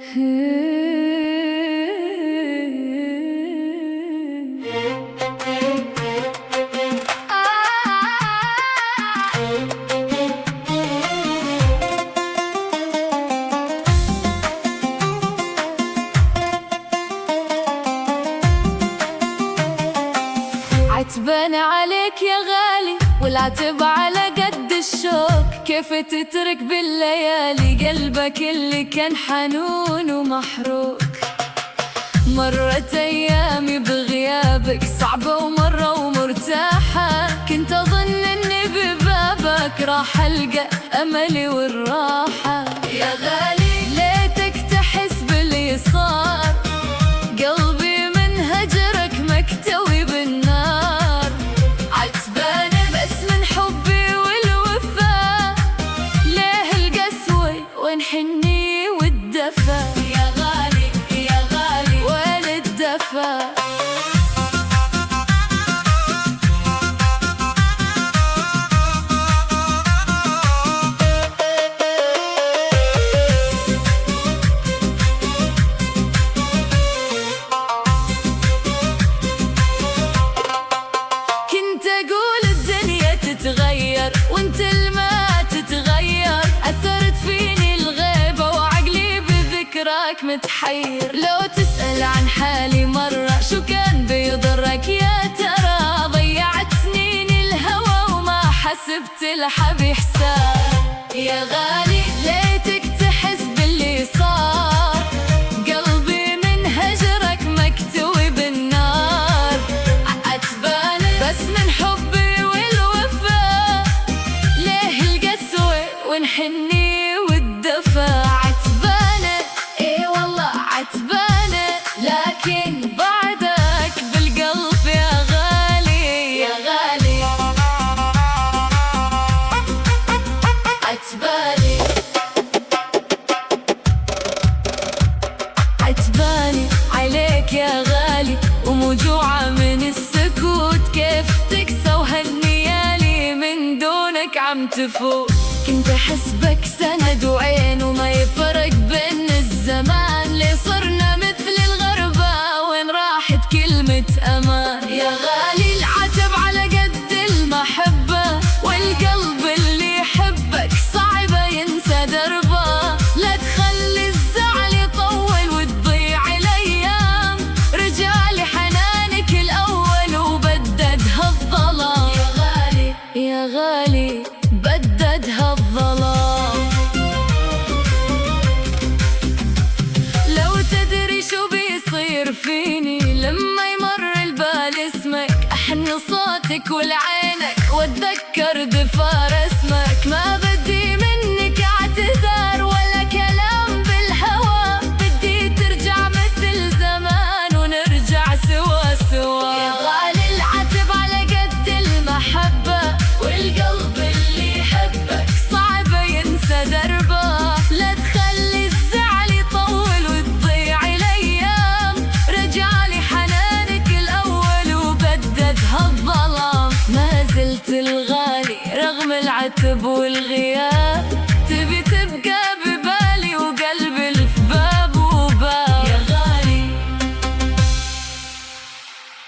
عتبان عليك يا غالي والعتب على قد الشوق، كيف تترك بالليالي قلبك اللي كان حنون ومحروق. مرت أيامي بغيابك صعبة ومرة ومرتاحة، كنت أظن إني ببابك راح ألقى أملي والراحة. يا غالي ليتك تحس باللي صار، قلبي من هجرك مكتوي بالنار. عتبان بس من حبي والوفا، ليه القسوة وين حني والدفا. يا غالي يا غالي وين الدفا. وانت الما تتغير، أثرت فيني الغيبة وعقلي بذكراك متحير. لو تسأل عن حالي مرة شو كان بيضرك يا ترى، ضيعت سنين الهوى وما حسبت لها بحساب. يا غالي ليتك تحس باللي صار، قلبي من هجرك مكتوي بالنار. عتبان بس من حبي ونحني والدفا. عتبانة ايه والله عتبانة، لكن بعدك بالقلب يا غالي يا غالي. عتباني عتباني عليك يا غالي، وموجوعة من السكوت، كيف تكسى وهالنيالي من دونك عم تفوت. كنت أحسبك سند وعين وما يفرق بين الزمان، ليه صرنا مثل الغربة وين راحت كلمة أمان. يا غالي العتب على قد المحبة، والقلب اللي يحبك صعب ينسى دربه. لا تخلي الزعل يطول وتضيع الأيام، رجع لي حنانك الأول وبددها الظلام. يا غالي يا غالي بددها الظلام. لو تدري شو بيصير فيني لما يمر البال اسمك، أحن صوتك ولعينك واتذكر دفار اسمك. ما بدي منك اعتذار ولا كلام بالهوى، بدي ترجع مثل زمان ونرجع سوا سوا. يا غالي العتب على قد المحبة، والقلب دربه. لا تخلي الزعل يطول وتضيع الايام، رجعلي حنانك الاول وبددها الظلام. ما زلت الغالي رغم العتب والغياب.